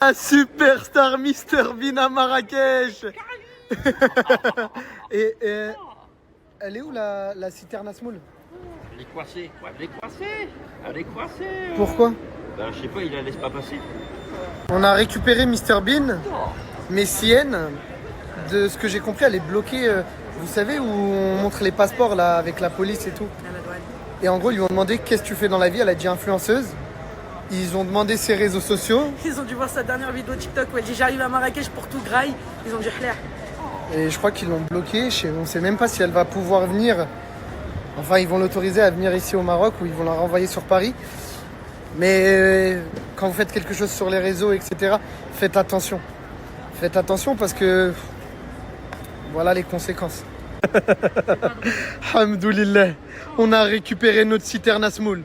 La superstar Mr Bean à Marrakech. et elle est où la citerne à semoule? Elle est coincée. Elle est coincée. Elle est coincée. Pourquoi? Ben, je sais pas, il la laisse pas passer. On a récupéré Mr Bean, mais Sienne, de ce que j'ai compris, elle est bloquée. Vous savez où on montre les passeports là avec la police et tout. À la douane. Et en gros, ils lui ont demandé qu'est-ce que tu fais dans la vie. Elle a dit influenceuse. Ils ont demandé ses réseaux sociaux. Ils ont dû voir sa dernière vidéo TikTok où elle dit j'arrive à Marrakech pour tout graille. Ils ont dit clair. Et je crois qu'ils l'ont bloquée. On ne sait même pas si elle va pouvoir venir. Enfin, ils vont l'autoriser à venir ici au Maroc ou ils vont la renvoyer sur Paris. Mais quand vous faites quelque chose sur les réseaux, etc., faites attention. Faites attention parce que voilà les conséquences. Alhamdoulilah, on a récupéré notre citerne à semoule.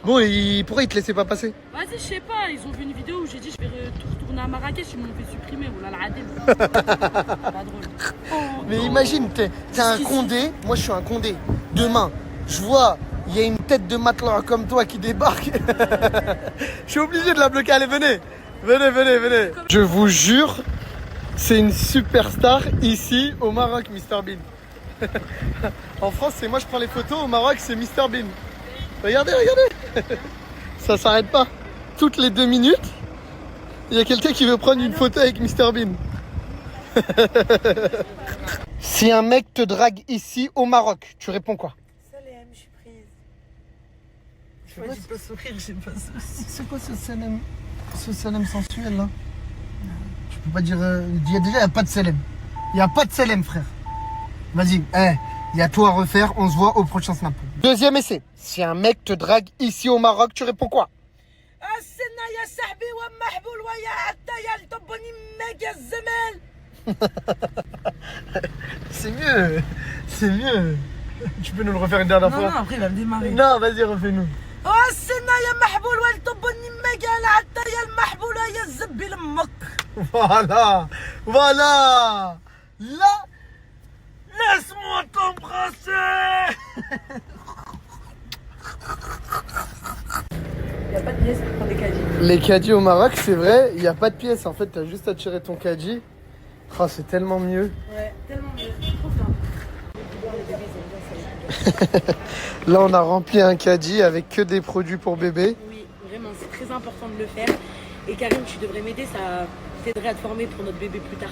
Bon, pourquoi ils te laissaient pas passer? Vas-y, je sais pas, ils ont vu une vidéo où j'ai dit je vais retourner à Marrakech, ils m'ont fait supprimer. Oh là là, pas drôle. Oh, Mais imagine, t'es un Condé, moi je suis un Condé. Demain, je vois, il y a une tête de matelot comme toi qui débarque. Je suis obligé de la bloquer. Allez, venez. Venez. Je vous jure, c'est une superstar ici au Maroc, Mr Bean. En France, c'est moi je prends les photos, au Maroc, c'est Mr Bean. Regardez. Ça s'arrête pas. Toutes les 2 minutes, il y a quelqu'un qui veut prendre une photo avec Mr Bean. Si un mec te drague ici au Maroc, tu réponds quoi? Salem, je suis prise. Moi, j'ai pas sourire, j'ai pas sourire. C'est quoi ce salem sensuel là? Je peux pas dire. Il y a déjà, il n'y a pas de salem. Il n'y a pas de salem, frère. Vas-y, il y a tout à refaire, on se voit au prochain snap. Deuxième essai. Si un mec te drague ici au Maroc, tu réponds quoi? C'est mieux. Tu peux nous le refaire une dernière fois? Non, après il va me démarrer. Non, vas-y, refais-nous. Voilà. Là, laisse-moi t'embrasser. Il n'y a pas de pièces pour prendre des caddies. Les caddies au Maroc, c'est vrai, il n'y a pas de pièces. En fait, t'as juste à tirer ton caddie. Oh, c'est tellement mieux. Ouais, tellement mieux. Trop bien. Là, on a rempli un caddie avec que des produits pour bébé. Oui, vraiment, c'est très important de le faire. Et Karim, tu devrais m'aider, ça t'aiderait à te former pour notre bébé plus tard.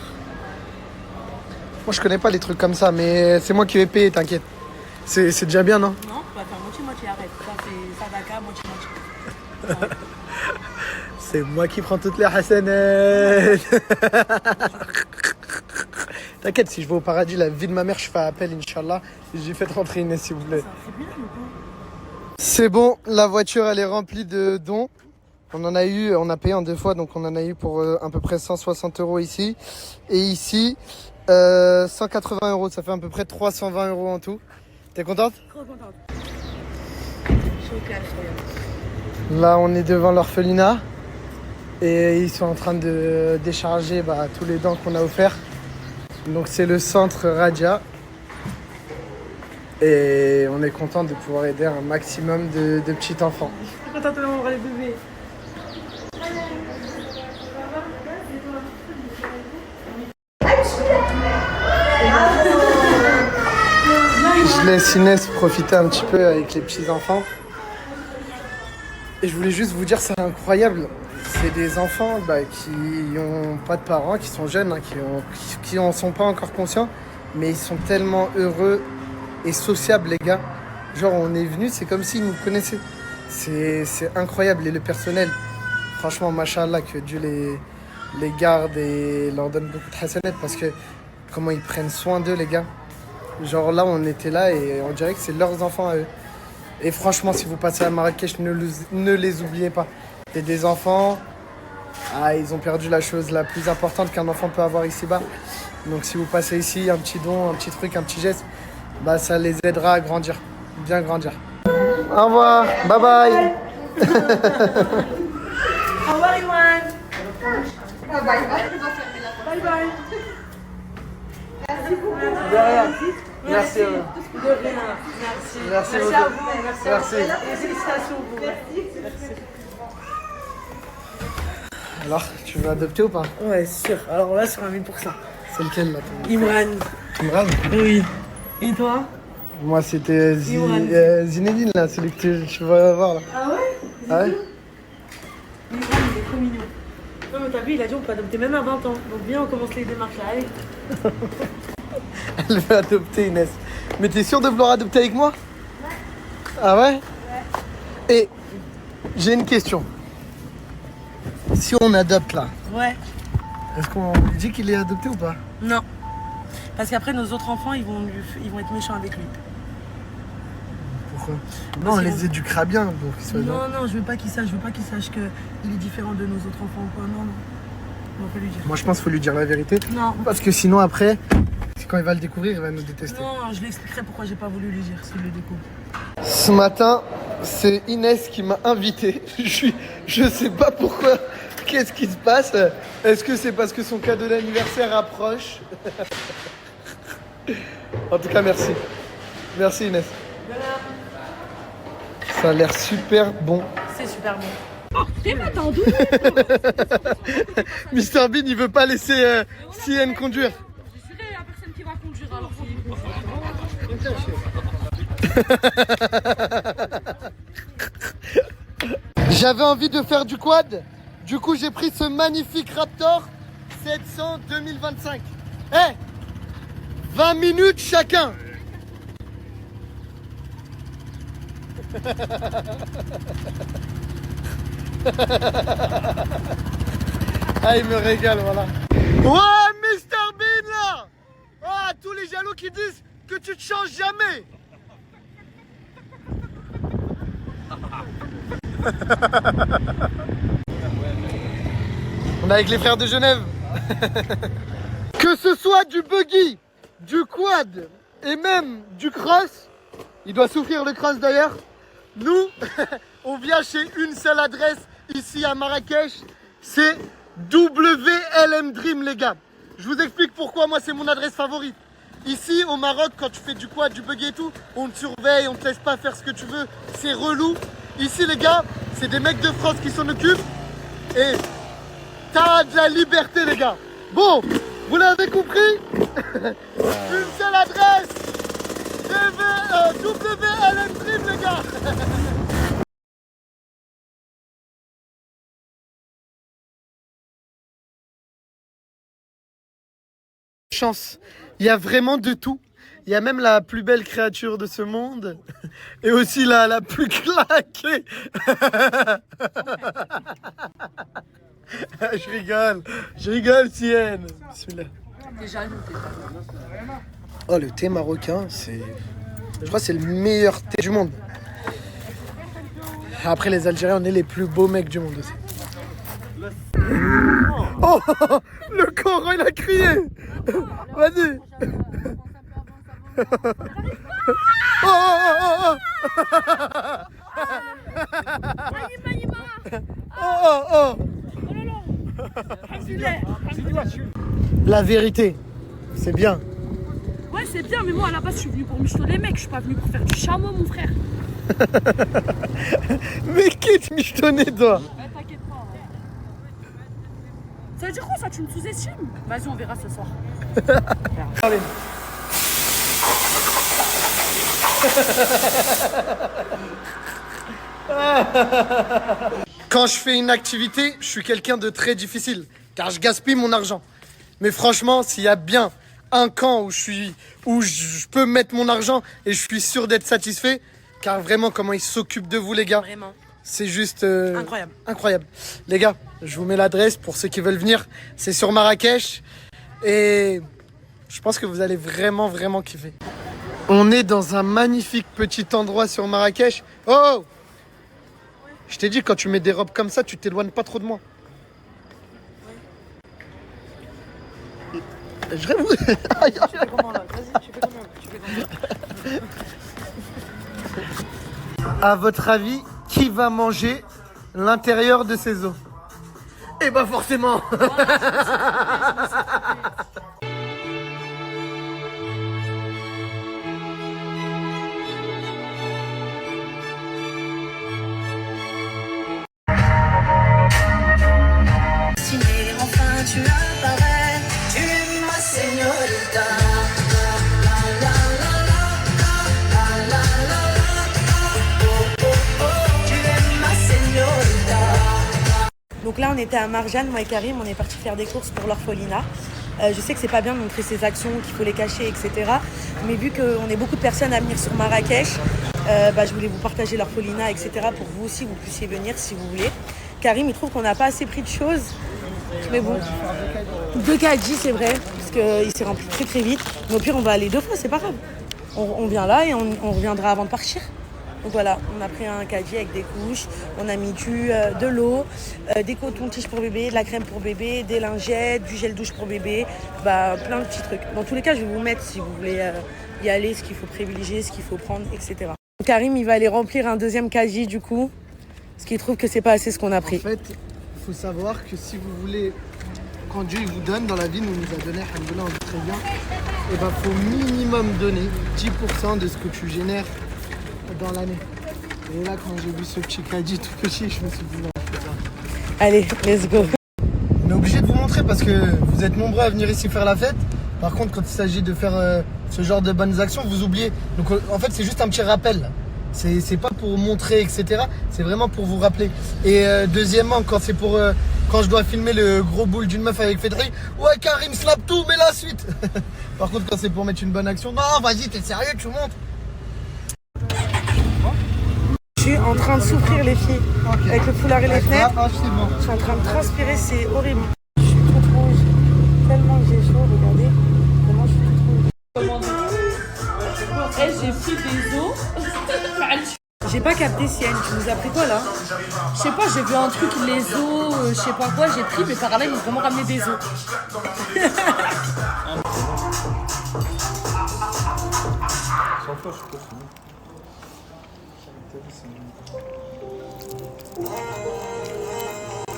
Moi, je connais pas les trucs comme ça, mais c'est moi qui vais payer, t'inquiète. C'est déjà bien, non? Non, on va faire moitié-moitié, arrête. Ça, c'est sadaka, moitié-moitié. C'est moi qui prends toutes les hasanettes. T'inquiète, si je vais au paradis, la vie de ma mère, je fais appel, Inch'Allah. J'ai fait rentrer Inès, s'il vous plaît. C'est bon, la voiture, elle est remplie de dons. On a payé en 2 fois, donc on en a eu pour à peu près 160 € ici. Et ici, 180 €, ça fait à peu près 320 € en tout. T'es contente? Trop contente. Je suis au clash, regarde. Là, on est devant l'orphelinat. Et ils sont en train de décharger tous les dents qu'on a offerts. Donc c'est le centre Radia. Et on est content de pouvoir aider un maximum de petits enfants. Je suis contente de voir les bébés. Je laisse Inès profiter un petit peu avec les petits enfants. Et je voulais juste vous dire, c'est incroyable. C'est des enfants qui n'ont pas de parents, qui sont jeunes, qui n'en sont pas encore conscients. Mais ils sont tellement heureux et sociables, les gars. Genre, on est venus, c'est comme s'ils nous connaissaient. C'est incroyable. Et le personnel, franchement, machallah, que Dieu les garde et leur donne beaucoup de hasanettes. Parce que comment ils prennent soin d'eux, les gars. Genre là, on était là et on dirait que c'est leurs enfants à eux. Et franchement, si vous passez à Marrakech, ne les oubliez pas. C'est des enfants, ils ont perdu la chose la plus importante qu'un enfant peut avoir ici-bas. Donc si vous passez ici, un petit don, un petit truc, un petit geste, ça les aidera à grandir, bien grandir. Au revoir, bye bye. Au revoir, Iwan. Bye bye. Bye bye. Merci beaucoup. De rien. Merci. De rien. Merci. Merci à beaucoup. vous. Merci. Et félicitations. Merci. Alors, tu veux adopter ou pas? Ouais, sûr. Alors là, sur un 1000%. C'est lequel là Imran. Imran? Oui. Et toi? Moi, c'était Zinedine là, celui que tu vas voir là. Ah ouais? Ah ouais? Imran, il est trop mignon. Non, mais t'as vu, il a dit on peut adopter même à 20 ans. Donc viens, on commence les démarches là. Allez. Elle veut adopter Inès. Mais t'es sûr de vouloir adopter avec moi? Ouais. Ah ouais? Ouais. Et j'ai une question. Si on adopte là, Ouais. est-ce qu'on dit qu'il est adopté ou pas? Non. Parce qu'après, nos autres enfants, ils vont être méchants avec lui. Pourquoi? Non, on les éduquera bien pour qu'ils soient bien. Non, je veux pas qu'il sache. Je veux pas qu'il sache qu'il est différent de nos autres enfants ou quoi. Non. On va pas lui dire. Moi, je pense qu'il faut lui dire la vérité. Non. Parce que sinon, après, quand il va le découvrir, il va nous détester. Non, je lui expliquerai pourquoi j'ai pas voulu lui dire s'il le découvre. Ce matin, c'est Inès qui m'a invité. Je sais pas pourquoi. Qu'est-ce qui se passe? Est-ce que c'est parce que son cadeau d'anniversaire approche? En tout cas, merci. Merci Inès. Ça a l'air super bon. C'est super bon. T'es pas tendu. Mr Bean, il veut pas laisser Sienne conduire. Je suis sûr, il y a personne qui va conduire alors. J'avais envie de faire du quad. Du coup, j'ai pris ce magnifique Raptor 700 2025. Eh, 20 minutes chacun. Ah, il me régale, voilà. Ouais, Mr Bean là. Ah, tous les jaloux qui disent que tu te changes jamais. On est avec les frères de Genève. Que ce soit du buggy, du quad et même du cross, il doit souffrir le cross d'ailleurs. Nous, on vient chez une seule adresse ici à Marrakech, c'est WLM Dream les gars. Je vous explique pourquoi moi c'est mon adresse favorite. Ici au Maroc, quand tu fais du quad, du buggy et tout, on te surveille, on te laisse pas faire ce que tu veux, c'est relou. Ici les gars, c'est des mecs de France qui s'en occupent et t'as de la liberté les gars. Bon, vous l'avez compris. Une seule adresse, WLM Dream les gars. Chance, il y a vraiment de tout. Il y a même la plus belle créature de ce monde et aussi la plus claquée. Je rigole, Sienne. Celui-là. T'es jaloux, Oh, le thé marocain, je crois que c'est le meilleur thé du monde. Après, les Algériens, on est les plus beaux mecs du monde aussi. Oh, le corps, il a crié. Vas-y. Oh, oh, oh, oh. La vérité, c'est bien. Ouais, c'est bien, mais moi à la base je suis venu pour michetonner les mecs, je suis pas venu pour faire du chameau, mon frère. Mais qui te michetonné, toi? Ouais, t'inquiète pas. Ça veut dire quoi ça? Tu me sous-estimes? Vas-y, on verra ce soir. Allez. Quand je fais une activité, je suis quelqu'un de très difficile, car je gaspille mon argent. Mais franchement, s'il y a bien un camp où je peux mettre mon argent et je suis sûr d'être satisfait, car vraiment comment ils s'occupent de vous les gars, Vraiment. c'est juste Incroyable. incroyable. Les gars, je vous mets l'adresse pour ceux qui veulent venir. C'est sur Marrakech et je pense que vous allez vraiment kiffer. On est dans un magnifique petit endroit sur Marrakech. Oh! Je t'ai dit, quand tu mets des robes comme ça, tu t'éloignes pas trop de moi. Je rêve. Aïe, aïe. Tu fais comment là? Vas-y, tu fais comment? À votre avis, qui va manger l'intérieur de ces os? Eh ben forcément. Donc là, on était à Marjane, moi et Karim, on est parti faire des courses pour l'orphelinat. Je sais que c'est pas bien de montrer ses actions, qu'il faut les cacher, etc. Mais vu qu'on est beaucoup de personnes à venir sur Marrakech, je voulais vous partager l'orphelinat, etc. pour vous aussi, vous puissiez venir si vous voulez. Karim, il trouve qu'on n'a pas assez pris de choses. Mais bon, 2 kg, c'est vrai, parce qu'il s'est rempli très très vite. Mais au pire, on va aller 2 fois, c'est pas grave. On vient là et on reviendra avant de partir. Donc voilà, on a pris un caddie avec des couches, on a mis de l'eau, des cotons-tiges pour bébé, de la crème pour bébé, des lingettes, du gel douche pour bébé, plein de petits trucs. Dans tous les cas, je vais vous mettre si vous voulez y aller, ce qu'il faut privilégier, ce qu'il faut prendre, etc. Donc, Karim, il va aller remplir un 2e caddie du coup, parce qu'il trouve que c'est pas assez ce qu'on a pris. En fait, il faut savoir que si vous voulez, quand Dieu il vous donne dans la vie, nous a donné, alhamdoulilah, on vit très bien, il faut minimum donner 10% de ce que tu génères dans l'année. Et là, quand j'ai vu ce petit caddie tout petit, je me suis dit non, putain. Allez, let's go. On est obligé de vous montrer parce que vous êtes nombreux à venir ici faire la fête. Par contre, quand il s'agit de faire ce genre de bonnes actions, vous oubliez. Donc en fait, c'est juste un petit rappel. C'est pas pour montrer, etc. C'est vraiment pour vous rappeler. Et deuxièmement, quand c'est pour quand je dois filmer le gros boule d'une meuf avec Fedri, ouais Karim slap tout, mais la suite. Par contre, quand c'est pour mettre une bonne action, non, vas-y, t'es sérieux, tu montres. Je suis en train de souffrir les filles, avec le foulard et les fenêtres. C'est bon. Je suis en train de transpirer, c'est horrible. Je suis toute rouge, tellement que j'ai chaud, regardez. Vraiment, je suis toute rouge. J'ai pris des os. J'ai pas capté Sienne, tu nous as pris quoi là? Je sais pas, j'ai vu un truc, les os, je sais pas quoi, j'ai pris, mais par là, ils m'ont vraiment ramené des os.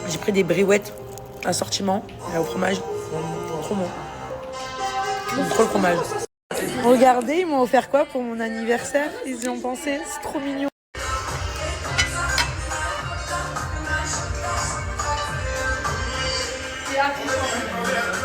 J'ai pris des briouettes, assortiment, au fromage. Trop bon. J'aime trop le fromage. Regardez, ils m'ont offert quoi pour mon anniversaire? Ils y ont pensé, c'est trop mignon.